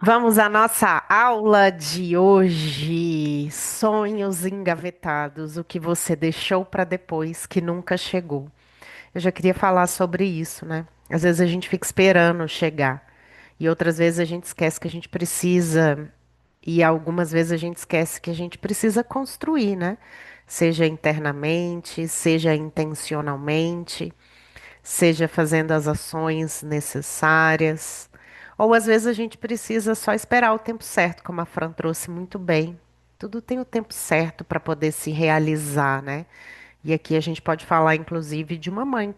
Vamos à nossa aula de hoje. Sonhos engavetados, o que você deixou para depois que nunca chegou. Eu já queria falar sobre isso, né? Às vezes a gente fica esperando chegar e outras vezes a gente esquece que a gente precisa, e algumas vezes a gente esquece que a gente precisa construir, né? Seja internamente, seja intencionalmente, seja fazendo as ações necessárias, ou às vezes a gente precisa só esperar o tempo certo, como a Fran trouxe muito bem. Tudo tem o tempo certo para poder se realizar, né? E aqui a gente pode falar, inclusive, de uma mãe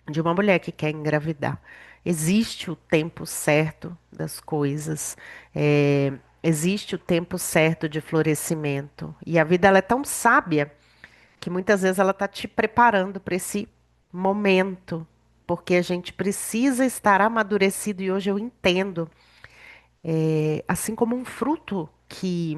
de uma mulher que quer engravidar. Existe o tempo certo das coisas, existe o tempo certo de florescimento. E a vida ela é tão sábia que muitas vezes ela está te preparando para esse momento, porque a gente precisa estar amadurecido e hoje eu entendo, assim como um fruto que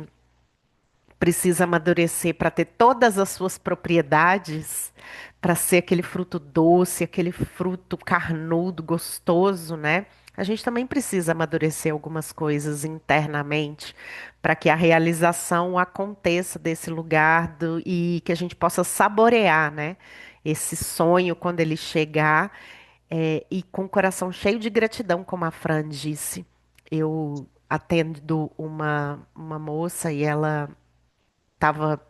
precisa amadurecer para ter todas as suas propriedades, para ser aquele fruto doce, aquele fruto carnudo, gostoso, né? A gente também precisa amadurecer algumas coisas internamente para que a realização aconteça desse lugar e que a gente possa saborear, né? Esse sonho quando ele chegar, e com o coração cheio de gratidão, como a Fran disse. Eu atendo uma moça e ela estava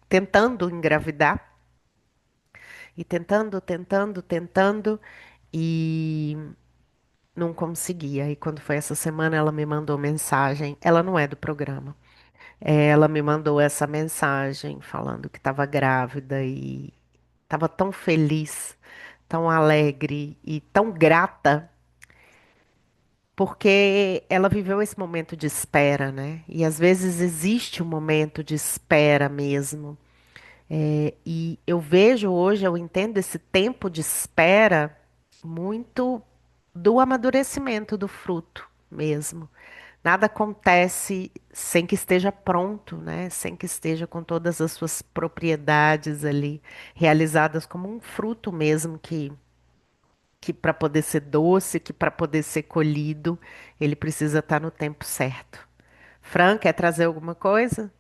tentando engravidar e tentando e não conseguia. E quando foi essa semana, ela me mandou mensagem. Ela não é do programa. Ela me mandou essa mensagem falando que estava grávida e estava tão feliz, tão alegre e tão grata. Porque ela viveu esse momento de espera, né? E às vezes existe um momento de espera mesmo. E eu vejo hoje, eu entendo esse tempo de espera muito do amadurecimento do fruto mesmo. Nada acontece sem que esteja pronto, né? Sem que esteja com todas as suas propriedades ali realizadas como um fruto mesmo que para poder ser doce, que para poder ser colhido, ele precisa estar no tempo certo. Fran, quer trazer alguma coisa?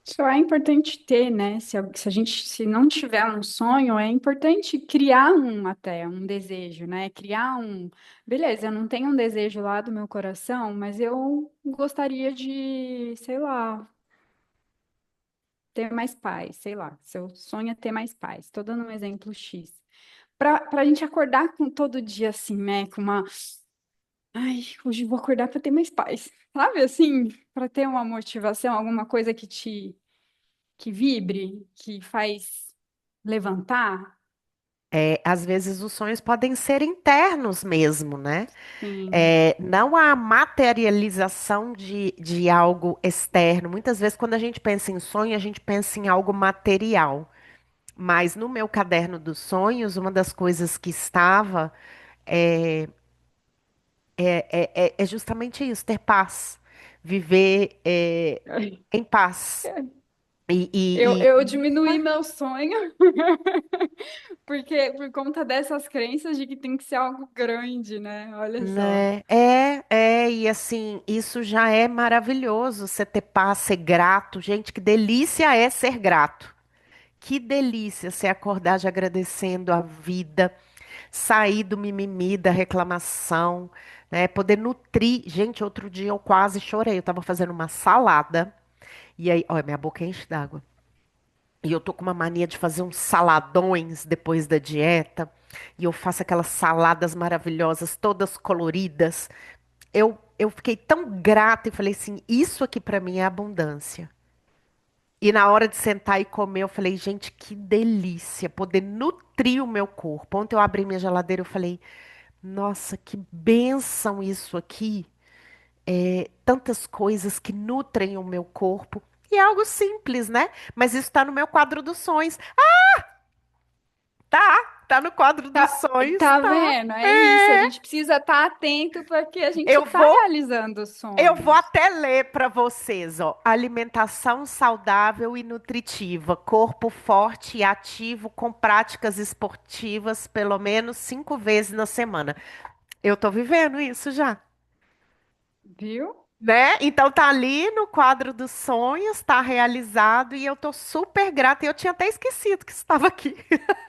Só é importante ter, né? Se a gente se não tiver um sonho, é importante criar um desejo, né? Criar um. Beleza, eu não tenho um desejo lá do meu coração, mas eu gostaria de, sei lá, ter mais paz, sei lá. Seu sonho é ter mais paz. Estou dando um exemplo X. Para a gente acordar com todo dia assim, né? Com uma. Ai, hoje eu vou acordar para ter mais paz. Sabe assim? Para ter uma motivação, alguma coisa que vibre, que faz levantar. Às vezes os sonhos podem ser internos mesmo, né? Sim. Não a materialização de algo externo. Muitas vezes, quando a gente pensa em sonho, a gente pensa em algo material. Mas no meu caderno dos sonhos, uma das coisas que estava é, é justamente isso, ter paz. Viver em paz. Eu diminuí Ué, meu sonho porque por conta dessas crenças de que tem que ser algo grande, né? Olha só. né? E assim, isso já é maravilhoso, você ter paz, ser grato. Gente, que delícia é ser grato. Que delícia você acordar já agradecendo a vida, sair do mimimi, da reclamação, né? Poder nutrir. Gente, outro dia eu quase chorei. Eu tava fazendo uma salada e aí, olha, minha boca enche d'água. E eu tô com uma mania de fazer uns saladões depois da dieta. E eu faço aquelas saladas maravilhosas, todas coloridas. Eu fiquei tão grata e falei assim: isso aqui pra mim é abundância. E na hora de sentar e comer, eu falei: gente, que delícia poder nutrir o meu corpo. Ontem eu abri minha geladeira e eu falei: nossa, que bênção isso aqui. Tantas coisas que nutrem o meu corpo. E é algo simples, né? Mas isso está no meu quadro dos sonhos. Tá no quadro dos Tá, sonhos, tá tá. vendo? É isso. A É. gente precisa estar atento porque a gente Eu está vou realizando os Eu vou sonhos. até ler para vocês, ó. Alimentação saudável e nutritiva, corpo forte e ativo com práticas esportivas pelo menos 5 vezes na semana. Eu tô vivendo isso já. Viu? Né? Então tá ali no quadro dos sonhos, tá realizado e eu tô super grata. E eu tinha até esquecido que estava aqui.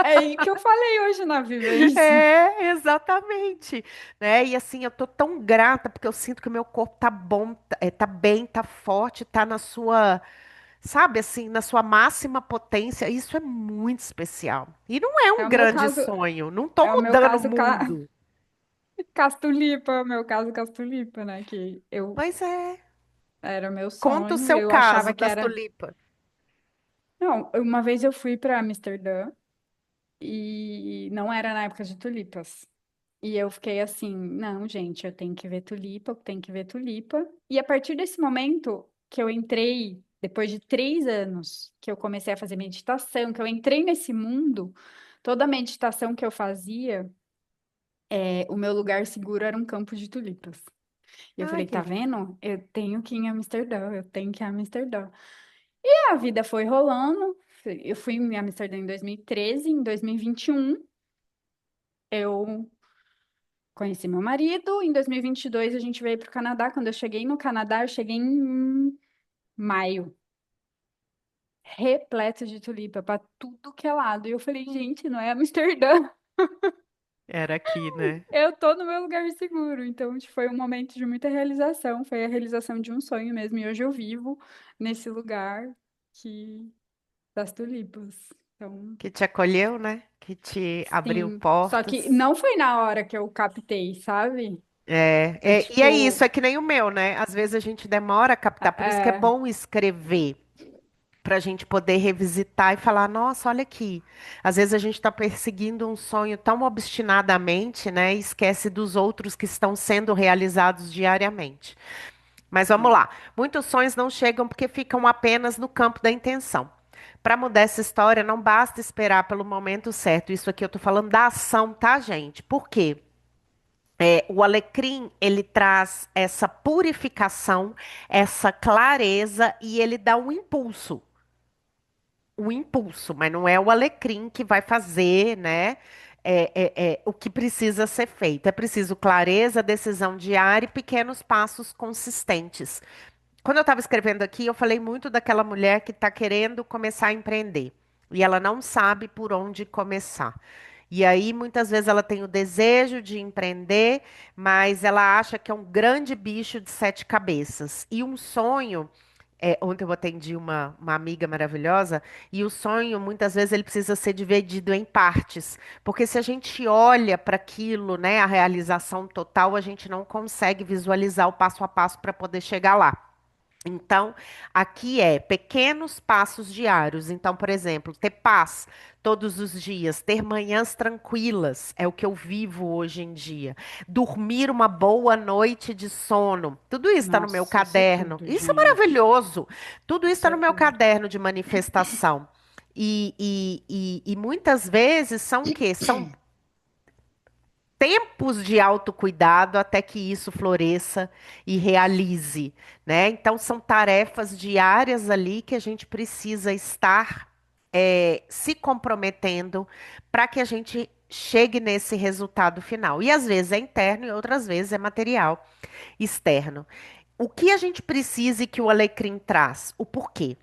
É aí que eu falei hoje na vivência. É, exatamente. Né? E assim, eu tô tão grata porque eu sinto que o meu corpo tá bom, tá bem, tá forte, tá na sua, sabe assim, na sua máxima potência. Isso é muito especial. E não é É um o meu grande caso, sonho. Não tô é o meu mudando o caso mundo. Castulipa, meu caso Castulipa, né? Que eu Pois é. era meu Conta o sonho, seu eu caso achava que das era. tulipas. Não, uma vez eu fui para Amsterdã e não era na época de tulipas. E eu fiquei assim, não, gente, eu tenho que ver tulipa, eu tenho que ver tulipa. E a partir desse momento que eu entrei, depois de 3 anos, que eu comecei a fazer meditação, que eu entrei nesse mundo, toda a meditação que eu fazia, o meu lugar seguro era um campo de tulipas. E eu Ai, falei, que tá lindo. vendo? Eu tenho que ir em Amsterdã, eu tenho que ir em Amsterdã. E a vida foi rolando. Eu fui em Amsterdã em 2013, em 2021 eu conheci meu marido, em 2022 a gente veio para o Canadá. Quando eu cheguei no Canadá, eu cheguei em maio, repleto de tulipa para tudo que é lado. E eu falei, gente, não é Amsterdã, Era aqui, né? eu tô no meu lugar seguro. Então, tipo, foi um momento de muita realização, foi a realização de um sonho mesmo. E hoje eu vivo nesse lugar que das tulipas. Então, Que te acolheu, né? Que te abriu sim. Só que portas. não foi na hora que eu captei, sabe? É, Foi e é isso, tipo, é que nem o meu, né? Às vezes a gente demora a captar, por isso que é é, bom escrever, para a gente poder revisitar e falar, nossa, olha aqui. Às vezes a gente está perseguindo um sonho tão obstinadamente, né? E esquece dos outros que estão sendo realizados diariamente. Mas vamos sim. lá. Muitos sonhos não chegam porque ficam apenas no campo da intenção. Para mudar essa história, não basta esperar pelo momento certo. Isso aqui eu tô falando da ação, tá, gente? Por quê? O alecrim, ele traz essa purificação, essa clareza e ele dá um impulso. Um impulso, mas não é o alecrim que vai fazer, né? O que precisa ser feito. É preciso clareza, decisão diária e pequenos passos consistentes. Quando eu estava escrevendo aqui, eu falei muito daquela mulher que está querendo começar a empreender e ela não sabe por onde começar. E aí, muitas vezes, ela tem o desejo de empreender, mas ela acha que é um grande bicho de sete cabeças. E um sonho. Ontem eu atendi uma amiga maravilhosa, e o sonho, muitas vezes, ele precisa ser dividido em partes. Porque se a gente olha para aquilo, né, a realização total, a gente não consegue visualizar o passo a passo para poder chegar lá. Então, aqui é pequenos passos diários. Então, por exemplo, ter paz todos os dias, ter manhãs tranquilas, é o que eu vivo hoje em dia. Dormir uma boa noite de sono. Tudo isso está no meu Nossa, isso é caderno. tudo, Isso é gente. maravilhoso. Tudo isso Isso está é no meu tudo. caderno de manifestação. E muitas vezes são o quê? São tempos de autocuidado até que isso floresça e realize, né? Então são tarefas diárias ali que a gente precisa estar se comprometendo para que a gente chegue nesse resultado final. E às vezes é interno e outras vezes é material externo. O que a gente precisa e que o Alecrim traz? O porquê?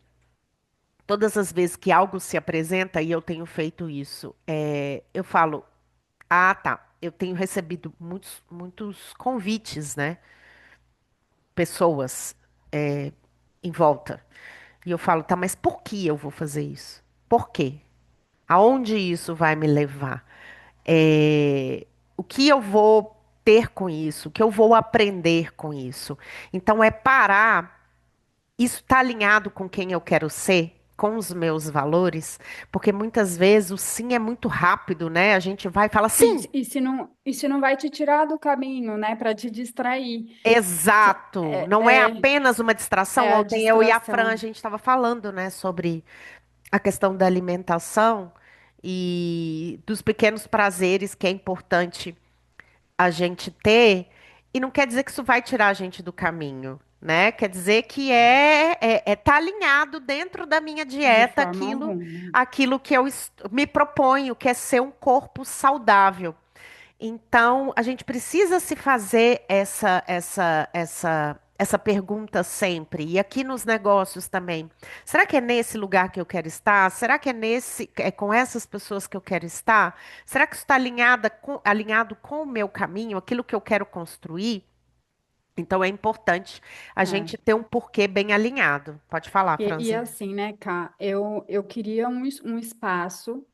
Todas as vezes que algo se apresenta, e eu tenho feito isso, eu falo, ah, tá. Eu tenho recebido muitos convites, né? Pessoas em volta. E eu falo, tá, mas por que eu vou fazer isso? Por quê? Aonde isso vai me levar? O que eu vou ter com isso? O que eu vou aprender com isso? Então, é parar. Isso está alinhado com quem eu quero ser? Com os meus valores? Porque muitas vezes o sim é muito rápido, né? A gente vai e fala sim. E se não vai te tirar do caminho, né, para te distrair. Exato, não é apenas uma distração. É a Ontem eu e a Fran, a distração. gente estava falando, né, sobre a questão da alimentação e dos pequenos prazeres que é importante a gente ter, e não quer dizer que isso vai tirar a gente do caminho, né? Quer dizer que tá alinhado dentro da minha De dieta forma aquilo, alguma. aquilo que eu me proponho, que é ser um corpo saudável. Então, a gente precisa se fazer essa pergunta sempre. E aqui nos negócios também. Será que é nesse lugar que eu quero estar? Será que é com essas pessoas que eu quero estar? Será que isso está alinhado com o meu caminho, aquilo que eu quero construir? Então, é importante a É. gente ter um porquê bem alinhado. Pode falar, E Franzinha. assim, né, Ká, eu queria um espaço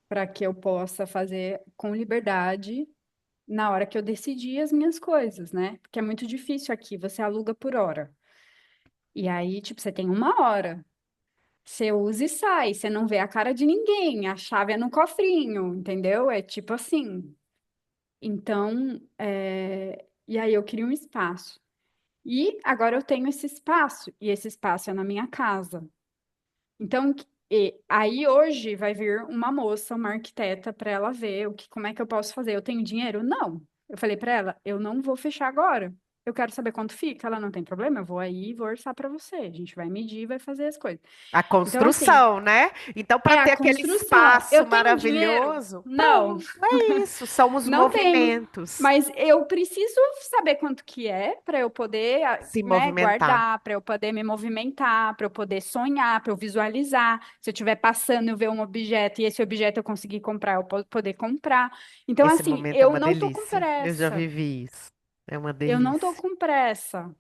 para que eu possa fazer com liberdade na hora que eu decidir as minhas coisas, né? Porque é muito difícil aqui, você aluga por hora. E aí, tipo, você tem uma hora. Você usa e sai, você não vê a cara de ninguém, a chave é no cofrinho, entendeu? É tipo assim. Então, e aí eu queria um espaço. E agora eu tenho esse espaço, e esse espaço é na minha casa. Então, aí hoje vai vir uma moça, uma arquiteta, para ela ver como é que eu posso fazer. Eu tenho dinheiro? Não. Eu falei para ela, eu não vou fechar agora. Eu quero saber quanto fica. Ela não tem problema, eu vou aí e vou orçar para você. A gente vai medir e vai fazer as coisas. A Então, assim, construção, né? Então, para é a ter aquele construção. espaço Eu tenho dinheiro? maravilhoso, Não. pronto, é isso. São os Não tenho, movimentos. mas eu preciso saber quanto que é para eu poder, Se né, movimentar. guardar, para eu poder me movimentar, para eu poder sonhar, para eu visualizar. Se eu estiver passando, eu ver um objeto e esse objeto eu conseguir comprar, eu poder comprar. Então, Esse assim, momento é eu uma não tô com delícia. Eu já pressa. vivi isso. É uma Eu não tô delícia. com pressa.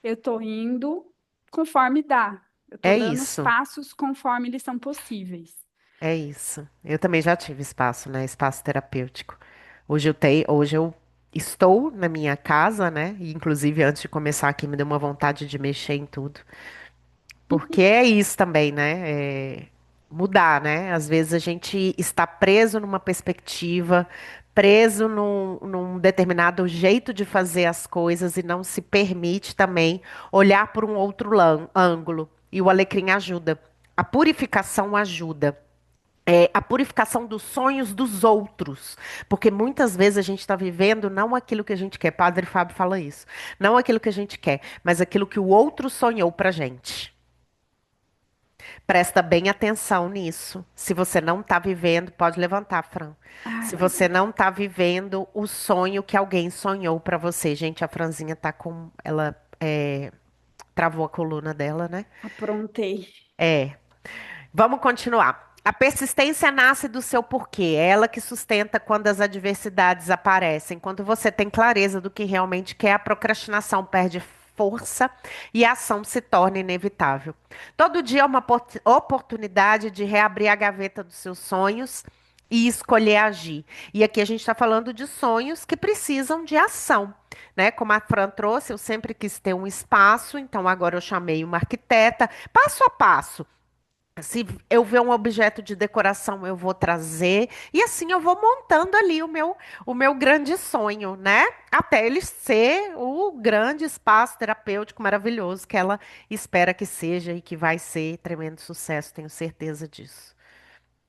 Eu tô indo conforme dá. Eu tô É dando os isso. passos conforme eles são possíveis. É isso. Eu também já tive espaço, né? Espaço terapêutico. Hoje eu estou na minha casa, né? E, inclusive, antes de começar aqui, me deu uma vontade de mexer em tudo. Porque é isso também, né? É mudar, né? Às vezes a gente está preso numa perspectiva, preso num determinado jeito de fazer as coisas e não se permite também olhar por um outro ângulo. E o alecrim ajuda. A purificação ajuda. É a purificação dos sonhos dos outros. Porque muitas vezes a gente está vivendo não aquilo que a gente quer. Padre Fábio fala isso. Não aquilo que a gente quer, mas aquilo que o outro sonhou pra gente. Presta bem atenção nisso. Se você não está vivendo, pode levantar, Fran. Ai, Se você perdão. não está vivendo o sonho que alguém sonhou para você, gente, a Franzinha tá com, ela travou a coluna dela, né? Aprontei. É. Vamos continuar. A persistência nasce do seu porquê. É ela que sustenta quando as adversidades aparecem. Quando você tem clareza do que realmente quer, a procrastinação perde força e a ação se torna inevitável. Todo dia é uma oportunidade de reabrir a gaveta dos seus sonhos e escolher agir. E aqui a gente está falando de sonhos que precisam de ação. Né? Como a Fran trouxe, eu sempre quis ter um espaço, então agora eu chamei uma arquiteta, passo a passo. Se eu ver um objeto de decoração, eu vou trazer. E assim eu vou montando ali o meu grande sonho, né? Até ele ser o grande espaço terapêutico maravilhoso que ela espera que seja e que vai ser tremendo sucesso, tenho certeza disso.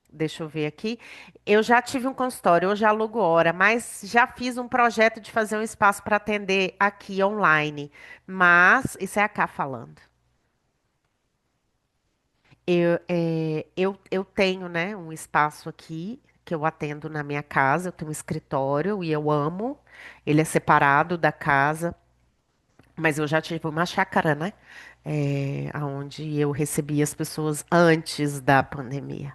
Deixa eu ver aqui. Eu já tive um consultório, eu já alugo hora, mas já fiz um projeto de fazer um espaço para atender aqui online. Mas isso é a Cá falando. Eu tenho, né, um espaço aqui que eu atendo na minha casa. Eu tenho um escritório e eu amo. Ele é separado da casa, mas eu já tive uma chácara, né, onde eu recebia as pessoas antes da pandemia.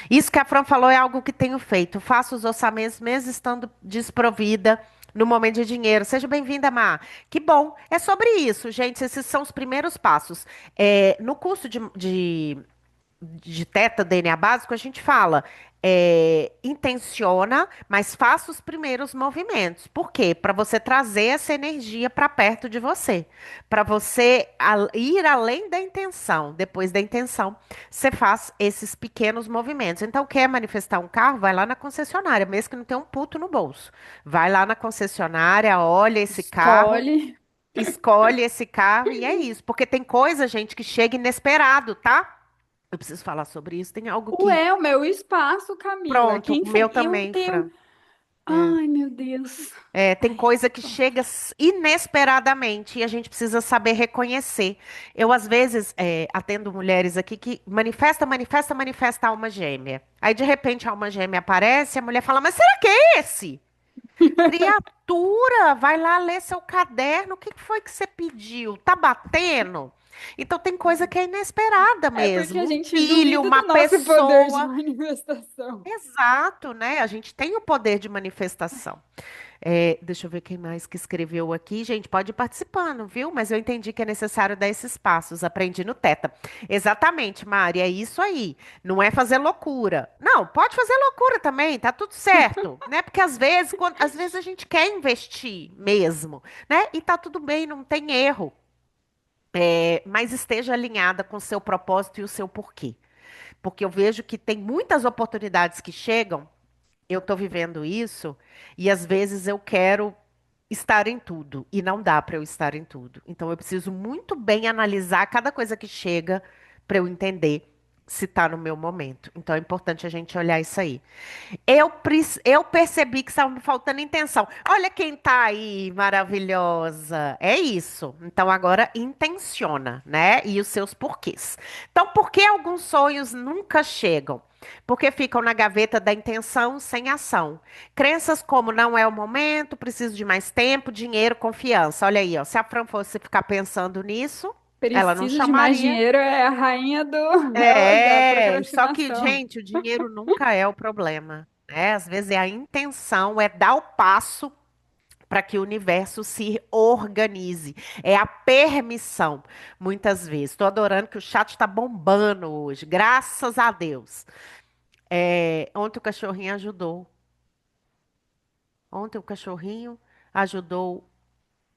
Isso que a Fran falou é algo que tenho feito. Faço os orçamentos mesmo estando desprovida no momento de dinheiro. Seja bem-vinda, Mar. Que bom. É sobre isso, gente. Esses são os primeiros passos. No curso de Teta DNA básico, a gente fala, intenciona, mas faça os primeiros movimentos. Por quê? Para você trazer essa energia para perto de você. Para você ir além da intenção. Depois da intenção, você faz esses pequenos movimentos. Então, quer manifestar um carro? Vai lá na concessionária, mesmo que não tenha um puto no bolso. Vai lá na concessionária, olha esse carro. Escolhe. Escolhe esse carro e é isso. Porque tem coisa, gente, que chega inesperado, tá? Eu preciso falar sobre isso. Tem algo que. Ué, o meu espaço, Camila. Pronto, Quem o meu foi? Eu também, tenho. Fran. Ai, meu Deus. Tem Ai, coisa que chega pronto. inesperadamente e a gente precisa saber reconhecer. Eu, às vezes, atendo mulheres aqui que manifesta alma gêmea. Aí, de repente, a alma gêmea aparece e a mulher fala: Mas será que é esse? Criatura, vai lá ler seu caderno. O que que foi que você pediu? Tá batendo? Então, tem coisa que é inesperada É porque mesmo. a Um gente filho, duvida uma do nosso poder de pessoa. manifestação. Exato, né? A gente tem o poder de manifestação. Deixa eu ver quem mais que escreveu aqui. Gente, pode ir participando, viu? Mas eu entendi que é necessário dar esses passos. Aprendi no Teta. Exatamente, Mari, é isso aí. Não é fazer loucura. Não, pode fazer loucura também, tá tudo certo, né? Porque às vezes a gente quer investir mesmo, né? E tá tudo bem, não tem erro. Mas esteja alinhada com o seu propósito e o seu porquê. Porque eu vejo que tem muitas oportunidades que chegam, eu estou vivendo isso, e às vezes eu quero estar em tudo, e não dá para eu estar em tudo. Então eu preciso muito bem analisar cada coisa que chega para eu entender se está no meu momento. Então é importante a gente olhar isso aí. Eu percebi que estava me faltando intenção. Olha quem tá aí, maravilhosa. É isso. Então agora intenciona, né? E os seus porquês. Então, por que alguns sonhos nunca chegam? Porque ficam na gaveta da intenção sem ação. Crenças como não é o momento, preciso de mais tempo, dinheiro, confiança. Olha aí, ó. Se a Fran fosse ficar pensando nisso, ela não Preciso de mais chamaria. dinheiro é a rainha da Só que, procrastinação. gente, o dinheiro nunca é o problema, né? Às vezes é a intenção, é dar o passo para que o universo se organize. É a permissão, muitas vezes. Estou adorando que o chat está bombando hoje, graças a Deus. Ontem o cachorrinho ajudou. Ontem o cachorrinho ajudou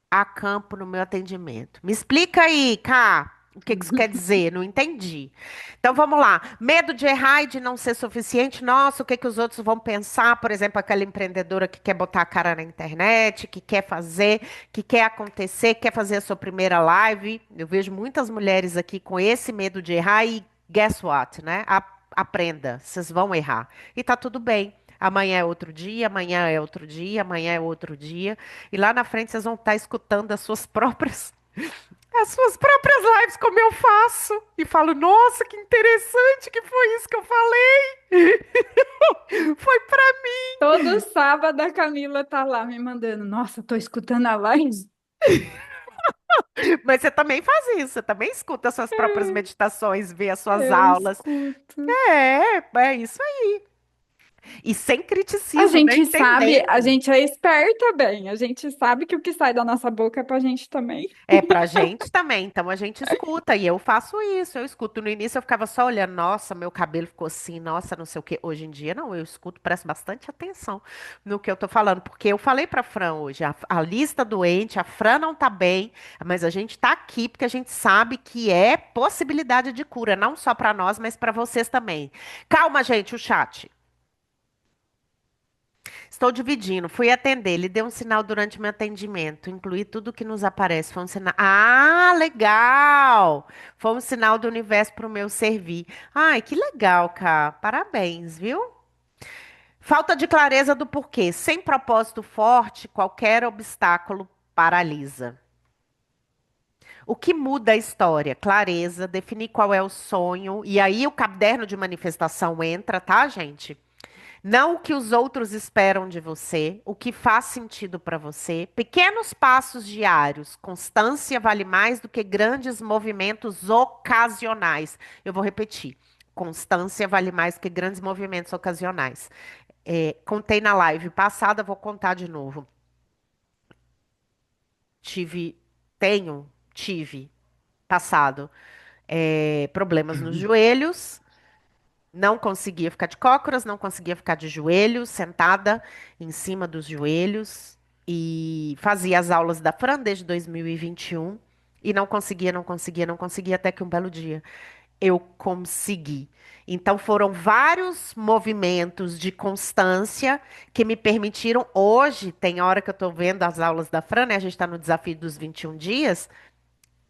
a campo no meu atendimento. Me explica aí, Cá, o que que isso quer dizer? Não entendi. Então vamos lá. Medo de errar e de não ser suficiente. Nossa, o que que os outros vão pensar? Por exemplo, aquela empreendedora que quer botar a cara na internet, que quer fazer, que quer acontecer, quer fazer a sua primeira live. Eu vejo muitas mulheres aqui com esse medo de errar e guess what, né? Aprenda, vocês vão errar. E tá tudo bem. Amanhã é outro dia, amanhã é outro dia, amanhã é outro dia. E lá na frente vocês vão estar escutando as suas próprias lives, como eu faço. E falo, nossa, que interessante que foi isso que eu falei. Foi pra mim. Todo sábado a Camila tá lá me mandando. Nossa, tô escutando a live. Mas você também faz isso, você também escuta as suas próprias meditações, vê as suas Eu aulas. escuto. É isso aí. E sem A criticismo, né? gente sabe, a Entendendo. gente é esperta bem. A gente sabe que o que sai da nossa boca é pra gente também. É pra gente também, então a gente escuta e eu faço isso, eu escuto. No início eu ficava só olhando, nossa, meu cabelo ficou assim, nossa, não sei o quê. Hoje em dia não, eu escuto, presto bastante atenção no que eu tô falando, porque eu falei pra Fran hoje, a lista doente, a Fran não tá bem, mas a gente tá aqui porque a gente sabe que é possibilidade de cura, não só pra nós, mas pra vocês também. Calma, gente, o chat. Estou dividindo. Fui atender. Ele deu um sinal durante o meu atendimento. Incluí tudo que nos aparece. Foi um sinal. Ah, legal! Foi um sinal do universo para o meu servir. Ai, que legal, cara. Parabéns, viu? Falta de clareza do porquê. Sem propósito forte, qualquer obstáculo paralisa. O que muda a história? Clareza, definir qual é o sonho. E aí o caderno de manifestação entra, tá, gente? Não o que os outros esperam de você, o que faz sentido para você. Pequenos passos diários. Constância vale mais do que grandes movimentos ocasionais. Eu vou repetir. Constância vale mais do que grandes movimentos ocasionais. Contei na live passada, vou contar de novo. Tive, tive passado, problemas nos joelhos. Não conseguia ficar de cócoras, não conseguia ficar de joelhos, sentada em cima dos joelhos. E fazia as aulas da Fran desde 2021. E não conseguia, não conseguia, não conseguia, até que um belo dia eu consegui. Então foram vários movimentos de constância que me permitiram. Hoje, tem hora que eu estou vendo as aulas da Fran, né? A gente está no desafio dos 21 dias.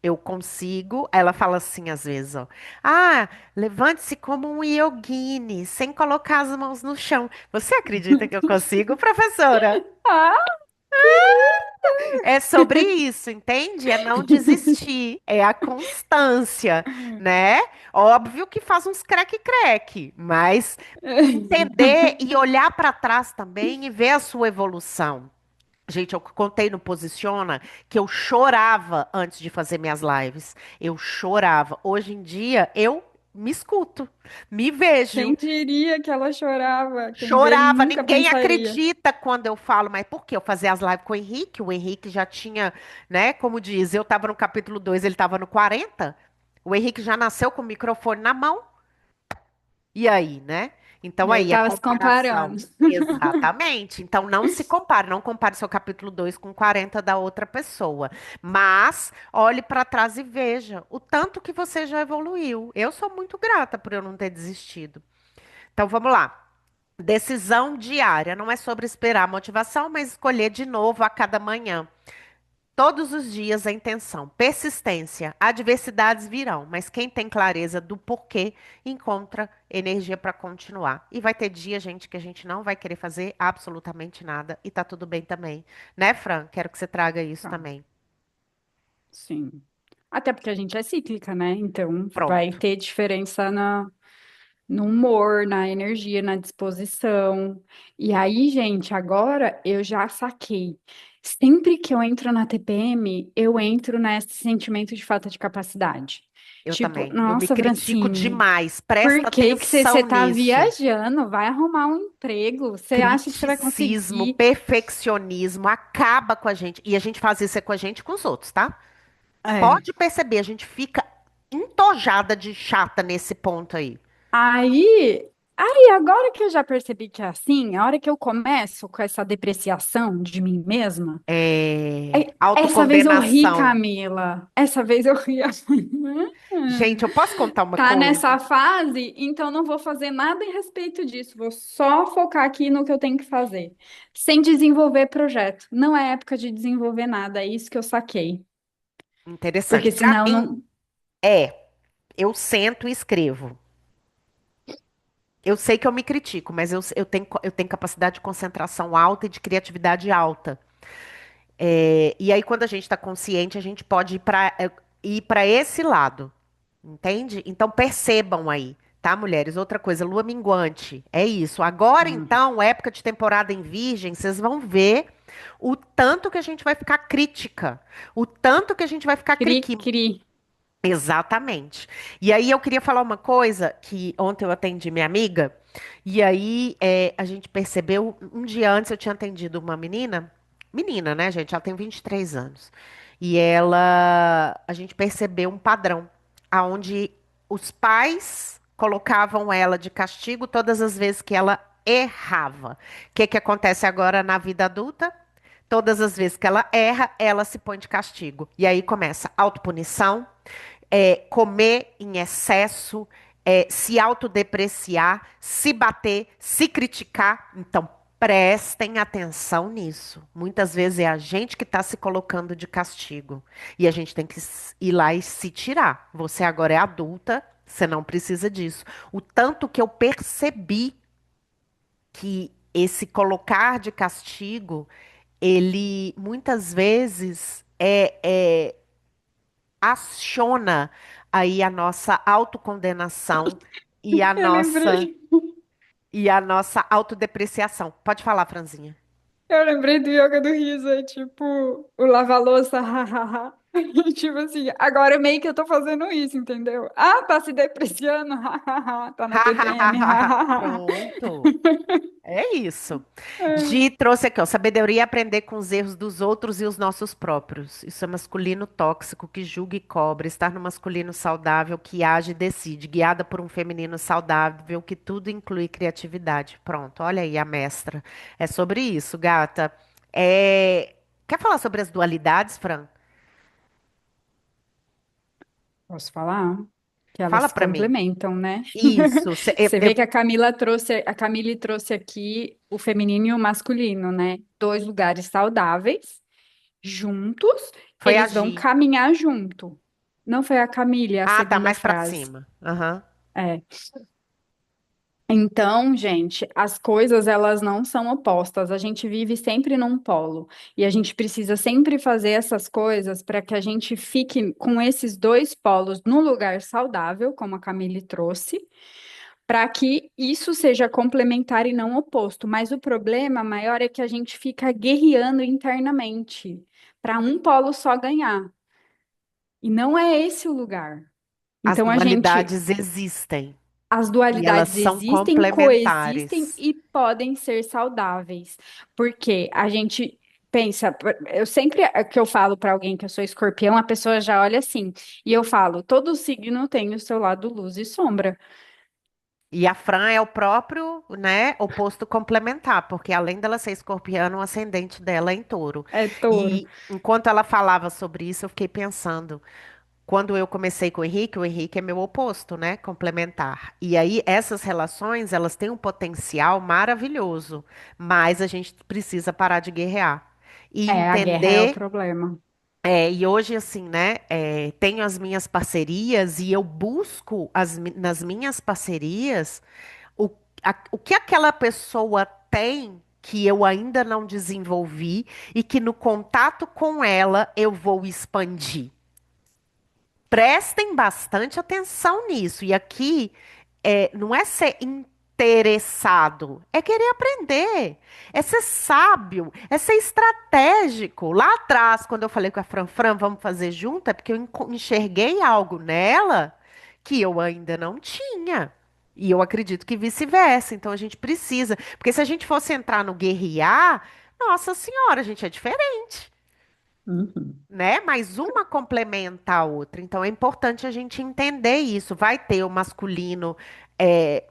Eu consigo. Ela fala assim às vezes, ó. Ah, levante-se como um yogini, sem colocar as mãos no chão. Você acredita que eu consigo, professora? Ah, que É sobre isso, entende? É não desistir, é a constância, né? Óbvio que faz uns creque-creque, mas lindo! entender e olhar para trás também e ver a sua evolução. Gente, eu contei no Posiciona que eu chorava antes de fazer minhas lives. Eu chorava. Hoje em dia, eu me escuto, me vejo. Quem diria que ela chorava? Quem vê Chorava, nunca ninguém pensaria. acredita quando eu falo, mas por quê? Eu fazia as lives com o Henrique já tinha, né, como diz, eu estava no capítulo 2, ele estava no 40. O Henrique já nasceu com o microfone na mão. E aí, né? Então E aí aí a tava se comparação. comparando. Exatamente. Então não se compare, não compare seu capítulo 2 com 40 da outra pessoa. Mas olhe para trás e veja o tanto que você já evoluiu. Eu sou muito grata por eu não ter desistido. Então vamos lá. Decisão diária. Não é sobre esperar motivação, mas escolher de novo a cada manhã. Todos os dias a intenção, persistência, adversidades virão, mas quem tem clareza do porquê encontra energia para continuar. E vai ter dia, gente, que a gente não vai querer fazer absolutamente nada e tá tudo bem também, né, Fran? Quero que você traga isso Tá, também. sim. Até porque a gente é cíclica, né? Então vai Pronto. ter diferença no humor, na energia, na disposição. E aí, gente, agora eu já saquei. Sempre que eu entro na TPM, eu entro nesse sentimento de falta de capacidade. Eu Tipo, também. Eu me nossa, critico Francine, demais. por Presta que que você atenção tá nisso. viajando? Vai arrumar um emprego. Você acha que você vai Criticismo, conseguir? perfeccionismo acaba com a gente. E a gente faz isso é com a gente e com os outros, tá? É. Pode perceber, a gente fica entojada de chata nesse ponto aí. Agora que eu já percebi que é assim, a hora que eu começo com essa depreciação de mim mesma, É, essa vez eu ri, autocondenação. Camila. Essa vez eu ri. Gente, eu posso contar uma Tá coisa? nessa fase, então não vou fazer nada em respeito disso. Vou só focar aqui no que eu tenho que fazer, sem desenvolver projeto. Não é época de desenvolver nada, é isso que eu saquei. Interessante. Porque Pra senão mim, não. eu sento e escrevo. Eu sei que eu me critico, mas eu tenho capacidade de concentração alta e de criatividade alta. É, e aí, quando a gente está consciente, a gente pode ir para esse lado. Entende? Então percebam aí, tá, mulheres? Outra coisa, lua minguante. É isso. Agora, Hum, então, época de temporada em Virgem, vocês vão ver o tanto que a gente vai ficar crítica. O tanto que a gente vai ficar cri, criqui. cri. Exatamente. E aí eu queria falar uma coisa que ontem eu atendi minha amiga, e aí a gente percebeu, um dia antes eu tinha atendido uma menina, né, gente? Ela tem 23 anos. A gente percebeu um padrão, aonde os pais colocavam ela de castigo todas as vezes que ela errava. O que que acontece agora na vida adulta? Todas as vezes que ela erra, ela se põe de castigo. E aí começa autopunição, comer em excesso, se autodepreciar, se bater, se criticar. Então, prestem atenção nisso. Muitas vezes é a gente que está se colocando de castigo. E a gente tem que ir lá e se tirar. Você agora é adulta, você não precisa disso. O tanto que eu percebi que esse colocar de castigo, ele muitas vezes aciona aí a nossa autocondenação e a Eu nossa lembrei. autodepreciação. Pode falar, Franzinha. Eu lembrei do yoga do riso, é tipo o lava-louça, hahaha. Tipo assim, agora meio que eu tô fazendo isso, entendeu? Ah, tá se depreciando, hahaha, tá na TPM, hahaha. Pronto. É isso. Gi trouxe aqui, ó, sabedoria é aprender com os erros dos outros e os nossos próprios. Isso é masculino tóxico que julga e cobra. Estar no masculino saudável que age e decide, guiada por um feminino saudável que tudo inclui criatividade. Pronto, olha aí a mestra. É sobre isso, gata. Quer falar sobre as dualidades, Fran? Posso falar? Que elas Fala se pra mim. complementam, né? Isso. Você vê que a Camille trouxe aqui o feminino e o masculino, né? Dois lugares saudáveis, juntos, Foi eles vão agir. caminhar junto. Não foi a Camille, a Ah, tá segunda mais pra frase. cima. Aham. É. Então, gente, as coisas elas não são opostas. A gente vive sempre num polo e a gente precisa sempre fazer essas coisas para que a gente fique com esses dois polos no lugar saudável, como a Camille trouxe, para que isso seja complementar e não oposto. Mas o problema maior é que a gente fica guerreando internamente para um polo só ganhar. E não é esse o lugar. As Então a gente dualidades existem as e elas dualidades são existem, coexistem complementares. e podem ser saudáveis. Porque a gente pensa, eu sempre que eu falo para alguém que eu sou escorpião, a pessoa já olha assim, e eu falo, todo signo tem o seu lado luz e sombra. E a Fran é o próprio, né, oposto complementar, porque além dela ser escorpiana, o ascendente dela é em touro. É touro. E enquanto ela falava sobre isso, eu fiquei pensando, quando eu comecei com o Henrique é meu oposto, né, complementar. E aí essas relações, elas têm um potencial maravilhoso, mas a gente precisa parar de guerrear e É, a guerra é o entender. problema. E hoje, assim, né, tenho as minhas parcerias e eu busco nas minhas parcerias o, o que aquela pessoa tem que eu ainda não desenvolvi e que no contato com ela eu vou expandir. Prestem bastante atenção nisso. E aqui não é ser interessado, é querer aprender, é ser sábio, é ser estratégico. Lá atrás, quando eu falei com a Fran, vamos fazer junto, é porque eu enxerguei algo nela que eu ainda não tinha. E eu acredito que vice-versa. Então a gente precisa. Porque se a gente fosse entrar no guerrear, nossa senhora, a gente é diferente, Uhum. né? Mas uma complementa a outra. Então é importante a gente entender isso. Vai ter o masculino é,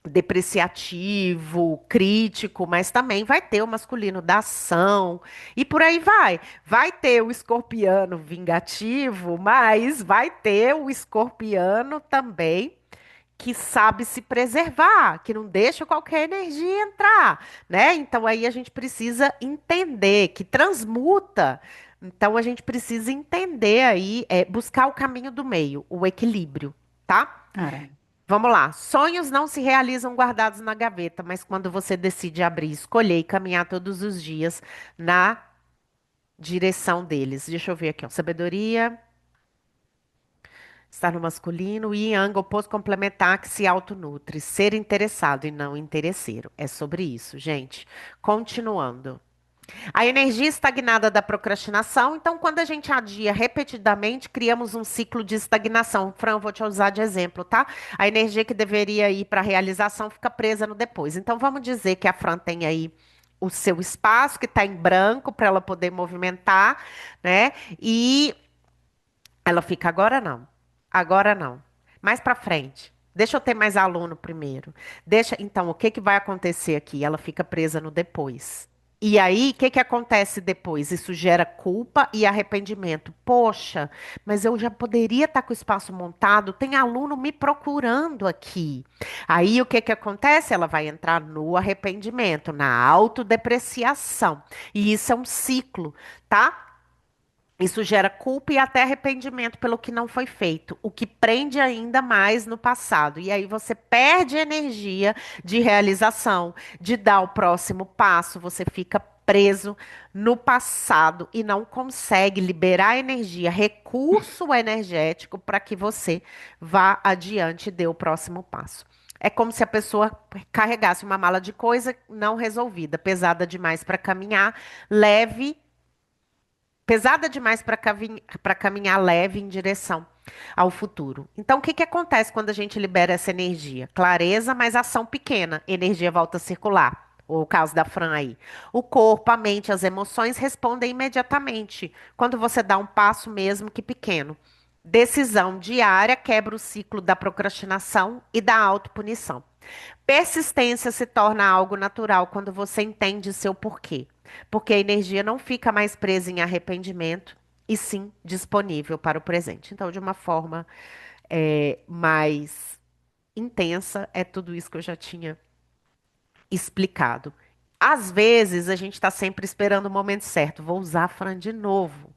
depreciativo, crítico, mas também vai ter o masculino da ação e por aí vai. Vai ter o escorpiano vingativo, mas vai ter o escorpiano também que sabe se preservar, que não deixa qualquer energia entrar, né? Então aí a gente precisa entender que transmuta. Então a gente precisa entender aí, buscar o caminho do meio, o equilíbrio, tá? É. Vamos lá. Sonhos não se realizam guardados na gaveta, mas quando você decide abrir, escolher e caminhar todos os dias na direção deles. Deixa eu ver aqui, ó. Sabedoria. Estar no masculino e yang, oposto complementar que se autonutre. Ser interessado e não interesseiro. É sobre isso, gente. Continuando. A energia estagnada da procrastinação. Então, quando a gente adia repetidamente, criamos um ciclo de estagnação. Fran, vou te usar de exemplo, tá? A energia que deveria ir para a realização fica presa no depois. Então, vamos dizer que a Fran tem aí o seu espaço que está em branco para ela poder movimentar, né? E ela fica, agora não. Agora não. Mais pra frente. Deixa eu ter mais aluno primeiro. Deixa, então, o que que vai acontecer aqui? Ela fica presa no depois. E aí, o que que acontece depois? Isso gera culpa e arrependimento. Poxa, mas eu já poderia estar com o espaço montado, tem aluno me procurando aqui. Aí, o que que acontece? Ela vai entrar no arrependimento, na autodepreciação. E isso é um ciclo, tá? Isso gera culpa e até arrependimento pelo que não foi feito, o que prende ainda mais no passado. E aí você perde energia de realização, de dar o próximo passo, você fica preso no passado e não consegue liberar energia, recurso energético para que você vá adiante e dê o próximo passo. É como se a pessoa carregasse uma mala de coisa não resolvida, pesada demais para caminhar, leve pesada demais para caminhar leve em direção ao futuro. Então, o que que acontece quando a gente libera essa energia? Clareza, mas ação pequena. Energia volta a circular. O caso da Fran aí. O corpo, a mente, as emoções respondem imediatamente quando você dá um passo, mesmo que pequeno. Decisão diária quebra o ciclo da procrastinação e da autopunição. Persistência se torna algo natural quando você entende seu porquê, porque a energia não fica mais presa em arrependimento e sim disponível para o presente. Então, de uma forma mais intensa, é tudo isso que eu já tinha explicado. Às vezes, a gente está sempre esperando o momento certo. Vou usar a Fran de novo.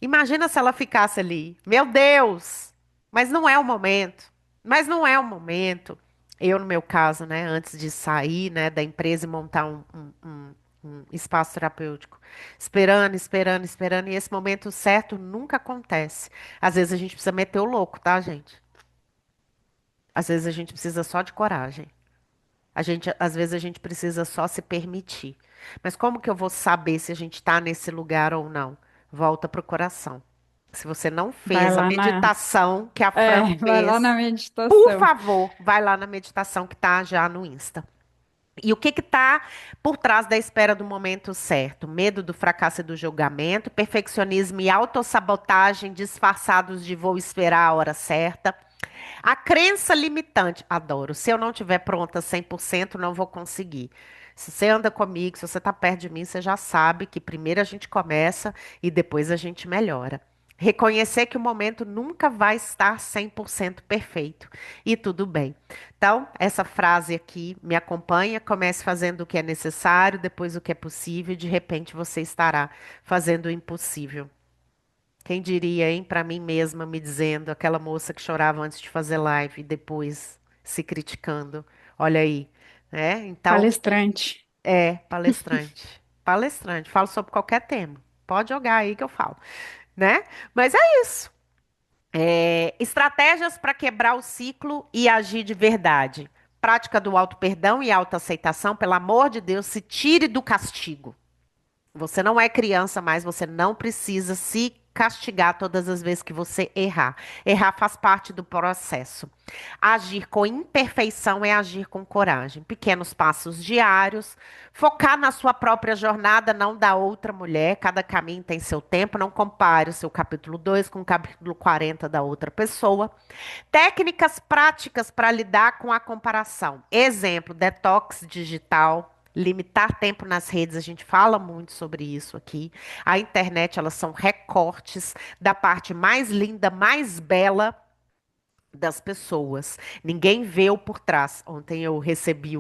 Imagina se ela ficasse ali. Meu Deus! Mas não é o momento. Mas não é o momento. Eu, no meu caso, né, antes de sair, né, da empresa e montar um espaço terapêutico, esperando, esperando, esperando, e esse momento certo nunca acontece. Às vezes a gente precisa meter o louco, tá, gente? Às vezes a gente precisa só de coragem. Às vezes a gente precisa só se permitir. Mas como que eu vou saber se a gente está nesse lugar ou não? Volta pro coração. Se você não Vai fez a lá na, meditação que a Fran vai lá na fez, por meditação. favor, vai lá na meditação que tá já no Insta. E o que que tá por trás da espera do momento certo? Medo do fracasso e do julgamento, perfeccionismo e autossabotagem disfarçados de vou esperar a hora certa. A crença limitante, adoro. Se eu não estiver pronta 100%, não vou conseguir. Se você anda comigo, se você está perto de mim, você já sabe que primeiro a gente começa e depois a gente melhora. Reconhecer que o momento nunca vai estar 100% perfeito e tudo bem. Então, essa frase aqui me acompanha. Comece fazendo o que é necessário, depois o que é possível, e de repente você estará fazendo o impossível. Quem diria, hein, pra mim mesma, me dizendo, aquela moça que chorava antes de fazer live e depois se criticando. Olha aí, né? Então, Palestrante. palestrante. Palestrante, falo sobre qualquer tema. Pode jogar aí que eu falo, né? Mas é isso. Estratégias para quebrar o ciclo e agir de verdade. Prática do auto-perdão e autoaceitação, pelo amor de Deus, se tire do castigo. Você não é criança mais, você não precisa se castigar todas as vezes que você errar. Errar faz parte do processo. Agir com imperfeição é agir com coragem. Pequenos passos diários. Focar na sua própria jornada, não da outra mulher. Cada caminho tem seu tempo. Não compare o seu capítulo 2 com o capítulo 40 da outra pessoa. Técnicas práticas para lidar com a comparação. Exemplo, detox digital. Limitar tempo nas redes, a gente fala muito sobre isso aqui. A internet, elas são recortes da parte mais linda, mais bela das pessoas. Ninguém vê o por trás. Ontem eu recebi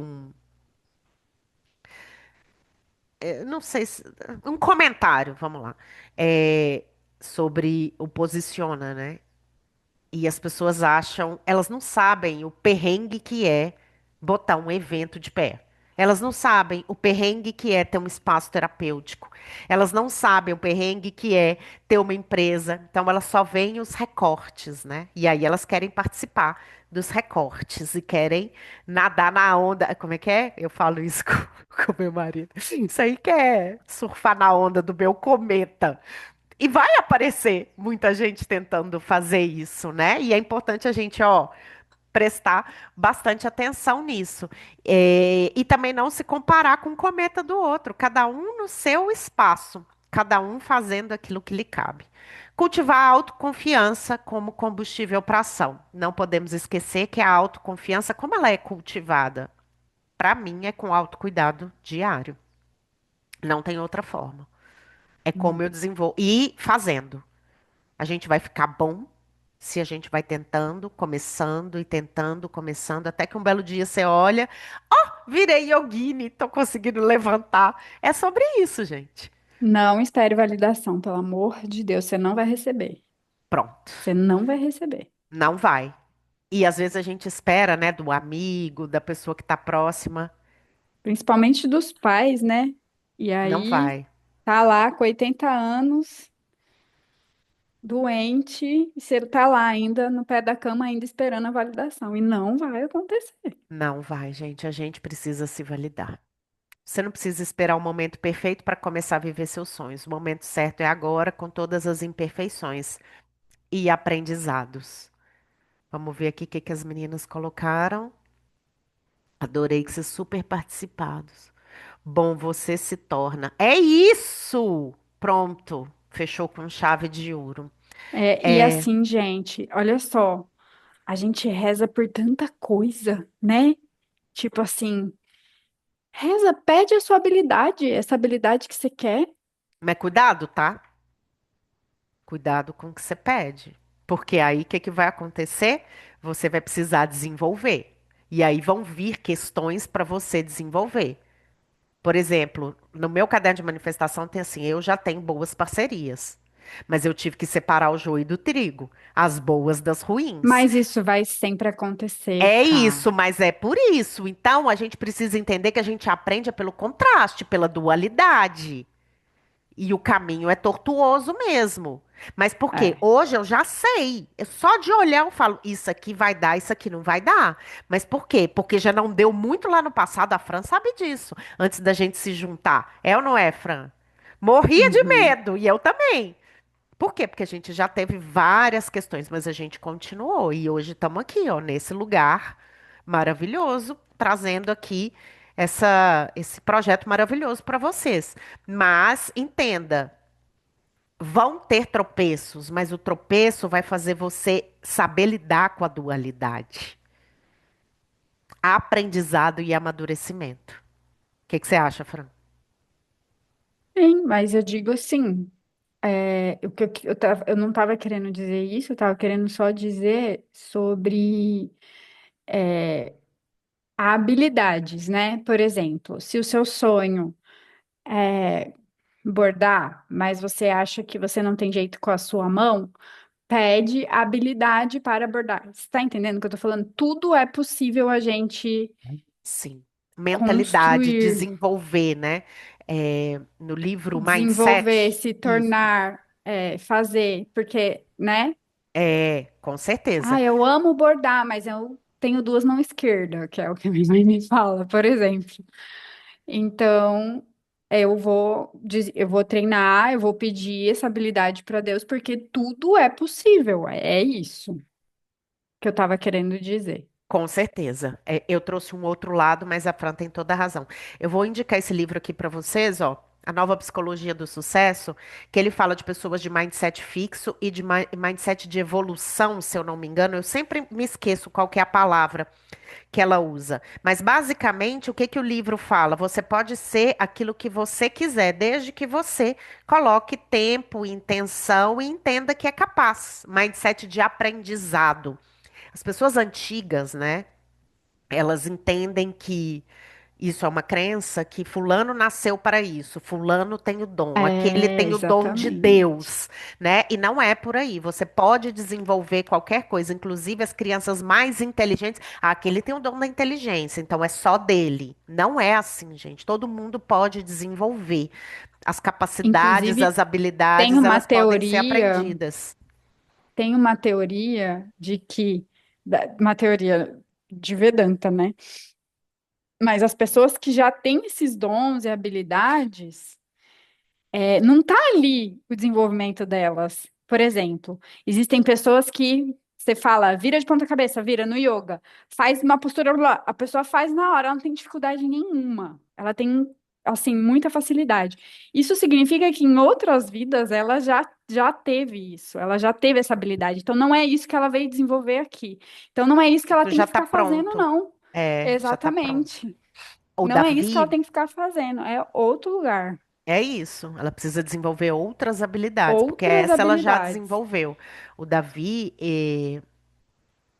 não sei se, um comentário, vamos lá, é, sobre o Posiciona, né? E as pessoas acham, elas não sabem o perrengue que é botar um evento de pé. Elas não sabem o perrengue que é ter um espaço terapêutico. Elas não sabem o perrengue que é ter uma empresa. Então elas só veem os recortes, né? E aí elas querem participar dos recortes e querem nadar na onda. Como é que é? Eu falo isso com meu marido. Isso aí que é surfar na onda do meu cometa. E vai aparecer muita gente tentando fazer isso, né? E é importante a gente, ó, prestar bastante atenção nisso. E também não se comparar com o cometa do outro, cada um no seu espaço, cada um fazendo aquilo que lhe cabe. Cultivar a autoconfiança como combustível para ação. Não podemos esquecer que a autoconfiança, como ela é cultivada? Para mim, é com autocuidado diário. Não tem outra forma. É como eu desenvolvo. E fazendo. A gente vai ficar bom se a gente vai tentando, começando e tentando, começando, até que um belo dia você olha, ó, virei yogini, tô conseguindo levantar. É sobre isso, gente. Não espere validação, pelo amor de Deus, você não vai receber. Pronto. Você não vai receber. Não vai. E às vezes a gente espera, né, do amigo, da pessoa que tá próxima. Principalmente dos pais, né? E Não aí, vai. tá lá com 80 anos, doente, e você tá lá ainda no pé da cama, ainda esperando a validação. E não vai acontecer. Não vai, gente. A gente precisa se validar. Você não precisa esperar o momento perfeito para começar a viver seus sonhos. O momento certo é agora, com todas as imperfeições e aprendizados. Vamos ver aqui o que que as meninas colocaram. Adorei que vocês super participados. Bom, você se torna. É isso! Pronto. Fechou com chave de ouro. É, e É, assim, gente, olha só, a gente reza por tanta coisa, né? Tipo assim, reza, pede a sua habilidade, essa habilidade que você quer. mas cuidado, tá? Cuidado com o que você pede. Porque aí o que que vai acontecer? Você vai precisar desenvolver. E aí vão vir questões para você desenvolver. Por exemplo, no meu caderno de manifestação tem assim, eu já tenho boas parcerias. Mas eu tive que separar o joio do trigo, as boas das ruins. Mas isso vai sempre acontecer, É Cá. isso, mas é por isso. Então a gente precisa entender que a gente aprende é pelo contraste, pela dualidade. E o caminho é tortuoso mesmo. Mas por quê? É. Hoje eu já sei. Só de olhar eu falo, isso aqui vai dar, isso aqui não vai dar. Mas por quê? Porque já não deu muito lá no passado. A Fran sabe disso. Antes da gente se juntar. É ou não é, Fran? Morria de Uhum. medo. E eu também. Por quê? Porque a gente já teve várias questões, mas a gente continuou. E hoje estamos aqui, ó, nesse lugar maravilhoso, trazendo aqui esse projeto maravilhoso para vocês. Mas entenda, vão ter tropeços, mas o tropeço vai fazer você saber lidar com a dualidade. Aprendizado e amadurecimento. O que que você acha, Fran? Sim, mas eu digo assim, o que eu não estava querendo dizer isso, eu estava querendo só dizer sobre habilidades, né? Por exemplo, se o seu sonho é bordar, mas você acha que você não tem jeito com a sua mão, pede habilidade para bordar. Você está entendendo o que eu estou falando? Tudo é possível a gente Sim. Mentalidade, construir, desenvolver, né? No livro desenvolver, Mindset, se isso. tornar, fazer, porque, né? É, com certeza. Ah, eu amo bordar, mas eu tenho duas mãos esquerdas, que é o que a minha mãe me fala, por exemplo. Então, eu vou treinar, eu vou pedir essa habilidade para Deus, porque tudo é possível. É isso que eu estava querendo dizer. Com certeza. Eu trouxe um outro lado, mas a Fran tem toda a razão. Eu vou indicar esse livro aqui para vocês, ó. A Nova Psicologia do Sucesso, que ele fala de pessoas de mindset fixo e de mindset de evolução, se eu não me engano. Eu sempre me esqueço qual que é a palavra que ela usa. Mas basicamente, o que que o livro fala? Você pode ser aquilo que você quiser, desde que você coloque tempo, intenção e entenda que é capaz. Mindset de aprendizado. As pessoas antigas, né? Elas entendem que isso é uma crença que fulano nasceu para isso, fulano tem o dom, aquele É, tem o dom de exatamente. Deus, né? E não é por aí. Você pode desenvolver qualquer coisa, inclusive as crianças mais inteligentes. Ah, aquele tem o dom da inteligência, então é só dele. Não é assim, gente. Todo mundo pode desenvolver. As capacidades, Inclusive, as tem habilidades, uma elas podem ser teoria, aprendidas. tem uma teoria de que, uma teoria de Vedanta, né? Mas as pessoas que já têm esses dons e habilidades, não está ali o desenvolvimento delas. Por exemplo, existem pessoas que você fala, vira de ponta cabeça, vira no yoga, faz uma postura lá, a pessoa faz na hora, ela não tem dificuldade nenhuma. Ela tem, assim, muita facilidade. Isso significa que em outras vidas ela já teve isso, ela já teve essa habilidade. Então não é isso que ela veio desenvolver aqui. Então não é isso que ela Isso tem já que está ficar fazendo, pronto. não. Já está pronto. Exatamente. O Não é isso que ela Davi tem que ficar fazendo, é outro lugar, é isso. Ela precisa desenvolver outras habilidades, porque outras essa ela já habilidades. desenvolveu. O Davi,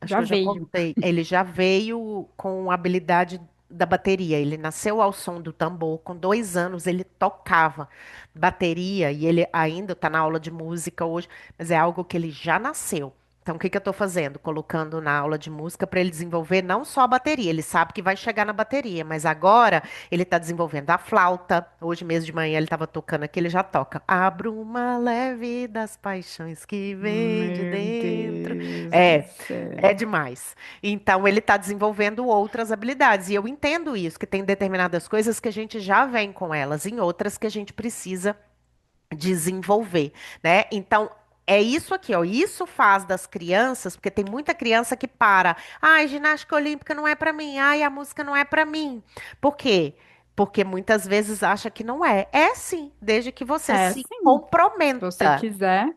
acho Já que eu já veio. contei, ele já veio com a habilidade da bateria. Ele nasceu ao som do tambor. Com 2 anos ele tocava bateria e ele ainda está na aula de música hoje, mas é algo que ele já nasceu. Então, o que que eu estou fazendo? Colocando na aula de música para ele desenvolver não só a bateria, ele sabe que vai chegar na bateria, mas agora ele está desenvolvendo a flauta. Hoje mesmo de manhã ele estava tocando aqui, ele já toca. Abro uma leve das paixões que vem de Meu dentro. Deus do É, é céu. demais. Então, ele está desenvolvendo outras habilidades. E eu entendo isso, que tem determinadas coisas que a gente já vem com elas, em outras que a gente precisa desenvolver, né? Então, é isso aqui, ó. Isso faz das crianças, porque tem muita criança que para. Ai, ginástica olímpica não é para mim. Ai, a música não é para mim. Por quê? Porque muitas vezes acha que não é. É sim, desde que você É, se sim. Se você comprometa. quiser.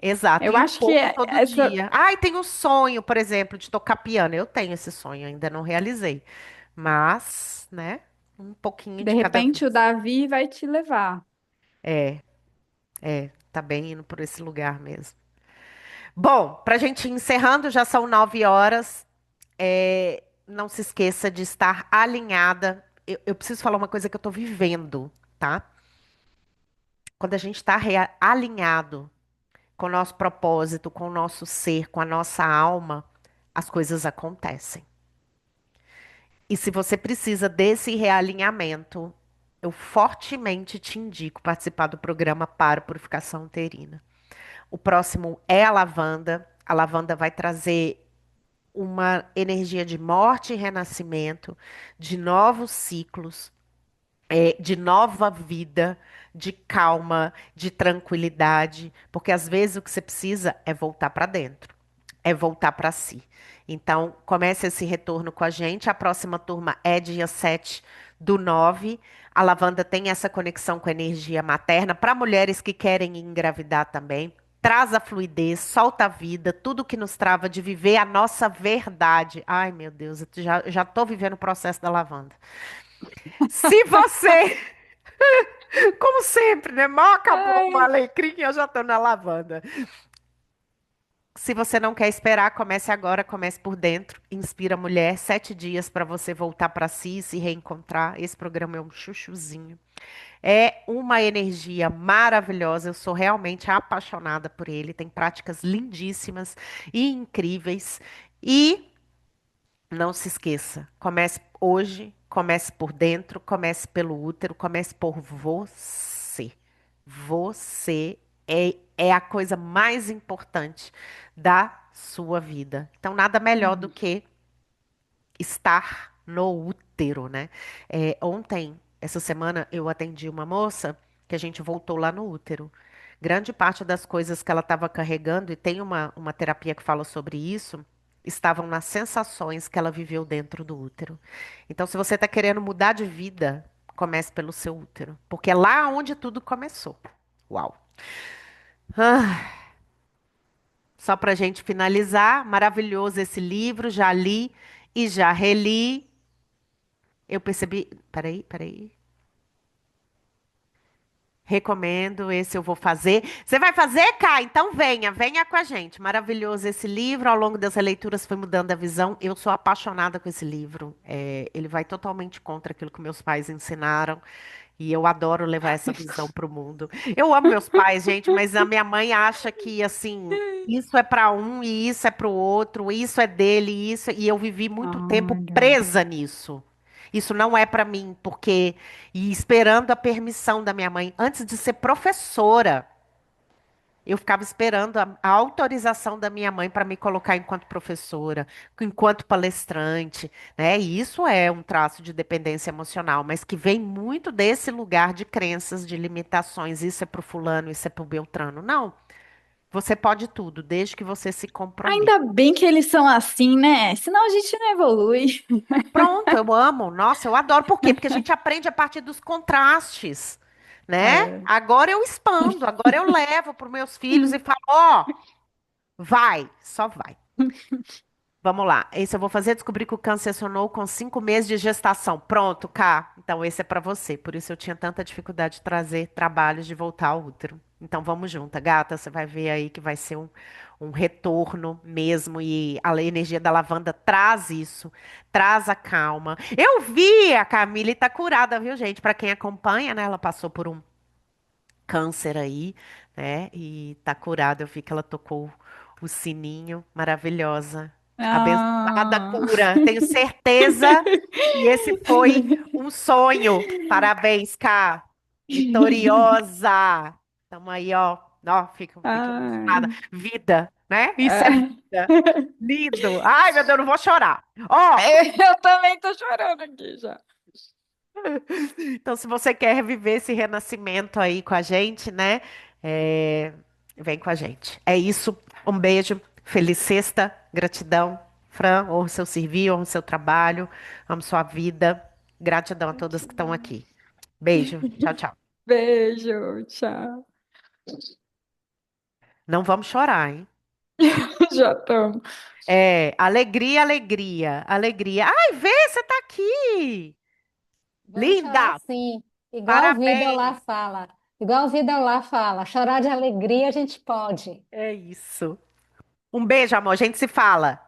Exato. Eu E um acho que pouco todo essa, dia. Ai, tenho um sonho, por exemplo, de tocar piano. Eu tenho esse sonho, ainda não realizei. Mas, né, um pouquinho de de cada repente, o vez. Davi vai te levar. Tá bem indo por esse lugar mesmo. Bom, pra gente ir encerrando, já são 9 horas. Não se esqueça de estar alinhada. Eu preciso falar uma coisa que eu tô vivendo, tá? quando a gente está alinhado com o nosso propósito, com o nosso ser, com a nossa alma, as coisas acontecem. E se você precisa desse realinhamento, eu fortemente te indico participar do programa Para Purificação Uterina. O próximo é a lavanda. A lavanda vai trazer uma energia de morte e renascimento, de novos ciclos, de nova vida, de calma, de tranquilidade, porque às vezes o que você precisa é voltar para dentro, é voltar para si. Então, comece esse retorno com a gente. A próxima turma é dia 7/9. A lavanda tem essa conexão com a energia materna para mulheres que querem engravidar também. Traz a fluidez, solta a vida, tudo que nos trava de viver a nossa verdade. Ai, meu Deus, eu já estou vivendo o processo da lavanda. Se você, como sempre, né? Mal acabou o Ai, alecrim, eu já estou na lavanda. Se você não quer esperar, comece agora, comece por dentro. Inspira Mulher, 7 dias para você voltar para si e se reencontrar. Esse programa é um chuchuzinho. É uma energia maravilhosa. Eu sou realmente apaixonada por ele. Tem práticas lindíssimas e incríveis. E não se esqueça, comece hoje, comece por dentro, comece pelo útero, comece por você. Você é a coisa mais importante da sua vida. Então, nada melhor do uhum. que estar no útero, né? Ontem, essa semana, eu atendi uma moça que a gente voltou lá no útero. Grande parte das coisas que ela estava carregando, e tem uma terapia que fala sobre isso, estavam nas sensações que ela viveu dentro do útero. Então, se você está querendo mudar de vida, comece pelo seu útero, porque é lá onde tudo começou. Uau! Ah, só para a gente finalizar, maravilhoso esse livro, já li e já reli. Eu percebi. Peraí, peraí. Recomendo, esse eu vou fazer. Você vai fazer, Cá? Então venha, venha com a gente. Maravilhoso esse livro. Ao longo das leituras foi mudando a visão. Eu sou apaixonada com esse livro. Ele vai totalmente contra aquilo que meus pais ensinaram. E eu adoro levar essa visão para o mundo. Eu amo meus pais, gente, mas a minha mãe acha que assim, isso é para um e isso é para o outro, isso é dele, e eu vivi muito tempo Olha. presa nisso. Isso não é para mim, porque e esperando a permissão da minha mãe antes de ser professora. Eu ficava esperando a autorização da minha mãe para me colocar enquanto professora, enquanto palestrante, né? E isso é um traço de dependência emocional, mas que vem muito desse lugar de crenças, de limitações. Isso é pro fulano, isso é pro Beltrano. Não, você pode tudo, desde que você se comprometa. Ainda bem que eles são assim, né? Senão a gente não evolui. Pronto, eu amo. Nossa, eu adoro. Por quê? Porque a gente aprende a partir dos contrastes, né? É. Agora eu expando, agora eu levo para os meus filhos e falo, ó, vai, só vai. Vamos lá. Esse eu vou fazer descobrir que o câncer acionou com 5 meses de gestação. Pronto, Cá. Então esse é para você. Por isso eu tinha tanta dificuldade de trazer trabalhos de voltar ao útero. Então vamos junta, gata. Você vai ver aí que vai ser um retorno mesmo. E a energia da lavanda traz isso, traz a calma. Eu vi a Camille tá curada, viu, gente? Para quem acompanha, né? Ela passou por um câncer aí, né? E tá curada. Eu vi que ela tocou o sininho, maravilhosa. Abençoada Ah. cura. Tenho certeza que esse foi um sonho. Parabéns, Ká. Vitoriosa. Tamo aí, ó. Ó, fico emocionada. Ai. Vida, né? Isso é É. vida. Lindo. Ai, meu Deus, não vou chorar. Ó, Eu também tô chorando aqui já. então, se você quer viver esse renascimento aí com a gente, né? é, Vem com a gente. É isso. Um beijo. Feliz sexta. Gratidão. Fran, honra o seu serviço, honra o seu trabalho, amo sua vida. Gratidão a todas que estão aqui. Beijo. Tchau, tchau. Beijo, tchau. Não vamos chorar, hein? Já estamos. Alegria, alegria, alegria. Ai, Vê, você tá aqui. Vamos chorar Linda. sim, igual o Vida lá Parabéns. fala. Igual o Vida lá fala, chorar de alegria a gente pode. É isso. Um beijo, amor. A gente se fala.